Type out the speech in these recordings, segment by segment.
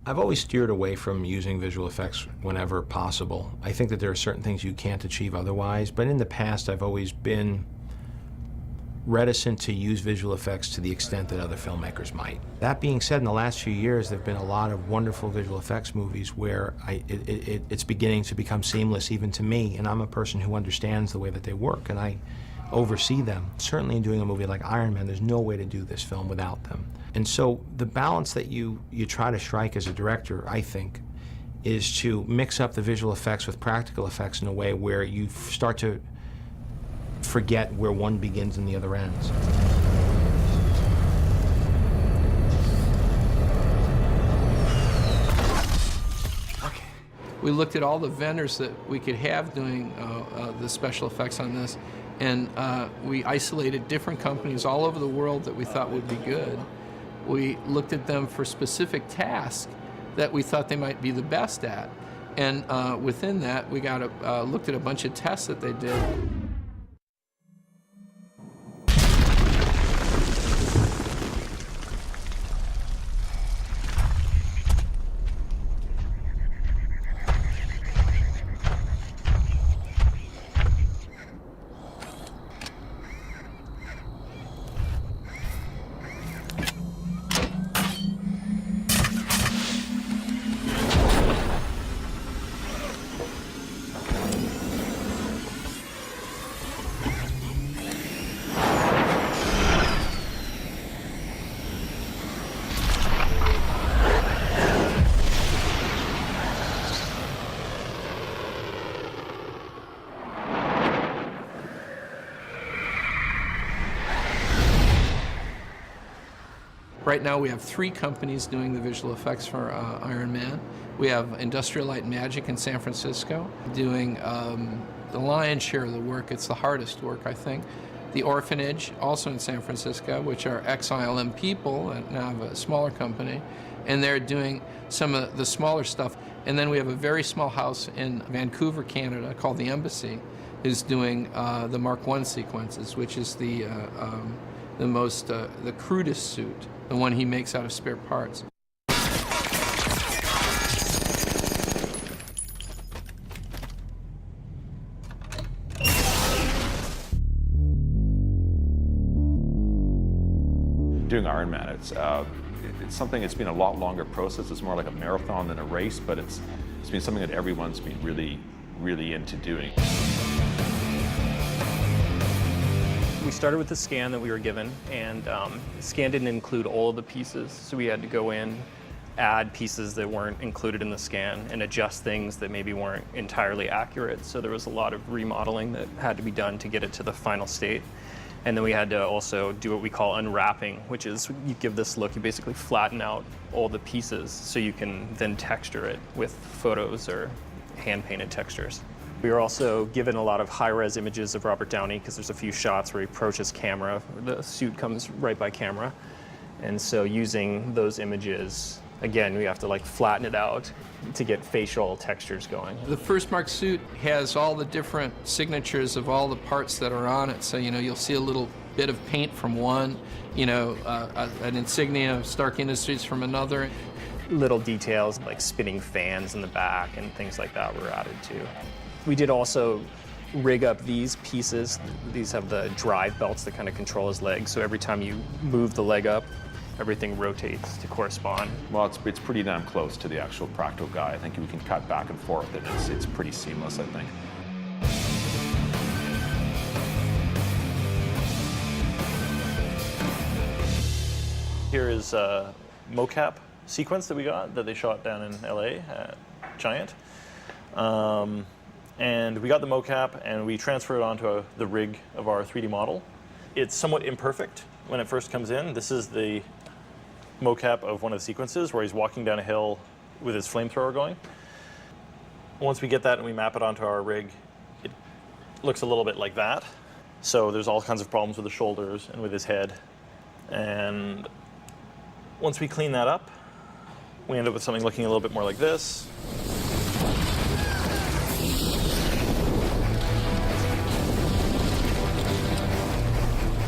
I've always steered away from using visual effects whenever possible. I think that there are certain things you can't achieve otherwise, but in the past I've always been reticent to use visual effects to the extent that other filmmakers might. That being said, in the last few years there have been a lot of wonderful visual effects movies where it's beginning to become seamless even to me, and I'm a person who understands the way that they work, and I oversee them. Certainly in doing a movie like Iron Man, there's no way to do this film without them. And so the balance that you try to strike as a director, I think, is to mix up the visual effects with practical effects in a way where you start to forget where one begins and the other ends. Okay. We looked at all the vendors that we could have doing the special effects on this, and we isolated different companies all over the world that we thought would be good. We looked at them for specific tasks that we thought they might be the best at, and within that we looked at a bunch of tests that they did. Right now we have 3 companies doing the visual effects for Iron Man. We have Industrial Light and Magic in San Francisco doing the lion's share of the work. It's the hardest work, I think. The Orphanage, also in San Francisco, which are ex-ILM people and now have a smaller company, and they're doing some of the smaller stuff. And then we have a very small house in Vancouver, Canada, called the Embassy, who's doing the Mark I sequences, which is the crudest suit, the one he makes out of spare parts. Doing Iron Man, it's something that's been a lot longer process. It's more like a marathon than a race, but it's been something that everyone's been really, really into doing. We started with the scan that we were given, and the scan didn't include all of the pieces, so we had to go in, add pieces that weren't included in the scan, and adjust things that maybe weren't entirely accurate. So there was a lot of remodeling that had to be done to get it to the final state. And then we had to also do what we call unwrapping, which is you give this look, you basically flatten out all the pieces so you can then texture it with photos or hand-painted textures. We were also given a lot of high-res images of Robert Downey because there's a few shots where he approaches camera. The suit comes right by camera. And so using those images, again, we have to flatten it out to get facial textures going. The first Mark suit has all the different signatures of all the parts that are on it. So, you'll see a little bit of paint from one, an insignia of Stark Industries from another. Little details like spinning fans in the back and things like that were added too. We did also rig up these pieces. These have the drive belts that kind of control his legs. So every time you move the leg up, everything rotates to correspond. Well, it's pretty damn close to the actual practical guy. I think we can cut back and forth, and it's pretty seamless, I think. Here is a mocap sequence that we got that they shot down in LA at Giant. And we got the mocap and we transferred it onto the rig of our 3D model. It's somewhat imperfect when it first comes in. This is the mocap of one of the sequences where he's walking down a hill with his flamethrower going. Once we get that and we map it onto our rig, it looks a little bit like that. So there's all kinds of problems with the shoulders and with his head. And once we clean that up, we end up with something looking a little bit more like this.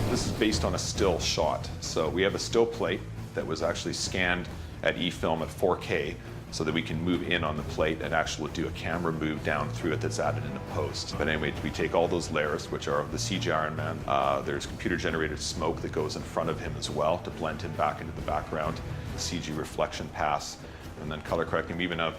This is based on a still shot. So we have a still plate that was actually scanned at eFilm at 4K so that we can move in on the plate and actually do a camera move down through it that's added into post. But anyway, we take all those layers, which are the CG Iron Man. There's computer-generated smoke that goes in front of him as well to blend him back into the background. The CG reflection pass, and then color correcting. We even have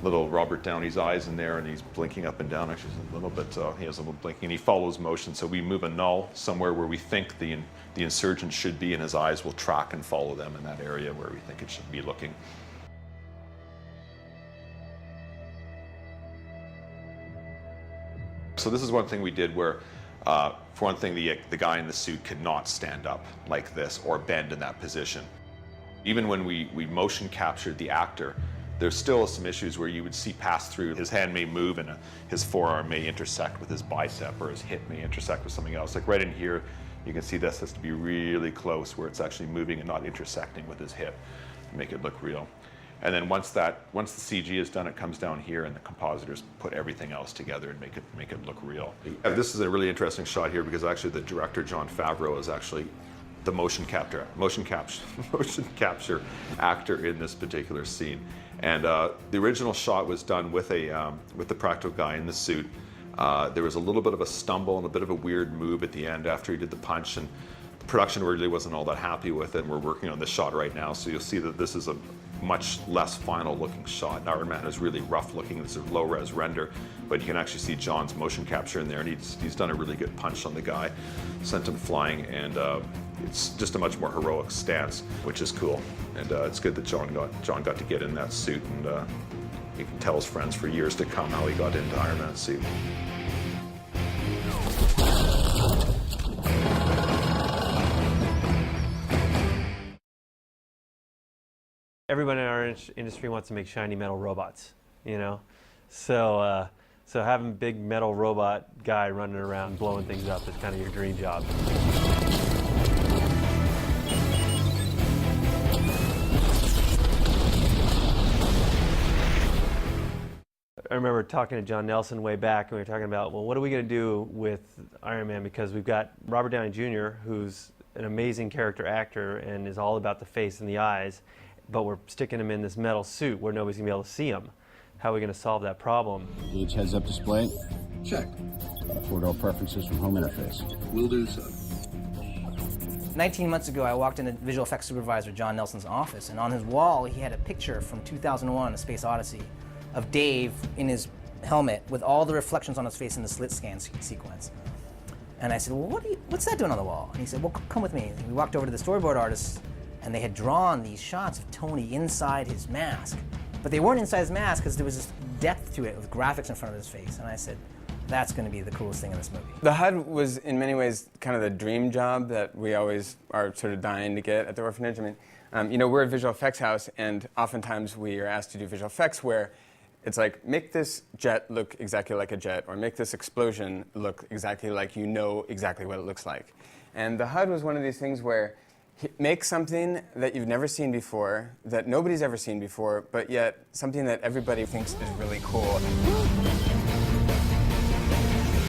little Robert Downey's eyes in there, and he's blinking up and down. Actually, a little bit. He has a little blinking, and he follows motion. So we move a null somewhere where we think the insurgent should be, and his eyes will track and follow them in that area where we think it should be looking. So this is one thing we did where, for one thing, the guy in the suit could not stand up like this or bend in that position. Even when we motion captured the actor, there's still some issues where you would see pass through. His hand may move and his forearm may intersect with his bicep, or his hip may intersect with something else. Like right in here, you can see this has to be really close where it's actually moving and not intersecting with his hip to make it look real. And then once the CG is done, it comes down here, and the compositors put everything else together and make it look real. This is a really interesting shot here because actually the director, Jon Favreau, is actually the motion capture actor in this particular scene. And the original shot was done with the practical guy in the suit. There was a little bit of a stumble and a bit of a weird move at the end after he did the punch, and production really wasn't all that happy with it. And we're working on this shot right now, so you'll see that this is a much less final looking shot. Iron Man is really rough looking. This is a low res render, but you can actually see John's motion capture in there, and he's done a really good punch on the guy, sent him flying, and it's just a much more heroic stance, which is cool. And it's good that John got to get in that suit, and he can tell his friends for years to come how he got into Iron Man's suit. Everyone in our industry wants to make shiny metal robots, you know? So having a big metal robot guy running around blowing things up is kind of your dream job. I remember talking to John Nelson way back, and we were talking about, well, what are we going to do with Iron Man? Because we've got Robert Downey Jr., who's an amazing character actor and is all about the face and the eyes, but we're sticking him in this metal suit where nobody's going to be able to see him. How are we going to solve that problem? Gauge heads-up display. Check. Four-door preferences from home interface. Will do so. 19 months ago, I walked into visual effects supervisor John Nelson's office, and on his wall, he had a picture from 2001, A Space Odyssey, of Dave in his helmet with all the reflections on his face in the slit scan sequence. And I said, well, what's that doing on the wall? And he said, well, come with me. And we walked over to the storyboard artists, and they had drawn these shots of Tony inside his mask. But they weren't inside his mask because there was this depth to it with graphics in front of his face. And I said, that's going to be the coolest thing in this movie. The HUD was, in many ways, kind of the dream job that we always are sort of dying to get at the orphanage. I mean, you know, we're a visual effects house, and oftentimes we are asked to do visual effects where it's like, make this jet look exactly like a jet, or make this explosion look exactly like you know exactly what it looks like. And the HUD was one of these things where make something that you've never seen before, that nobody's ever seen before, but yet something that everybody thinks is really cool.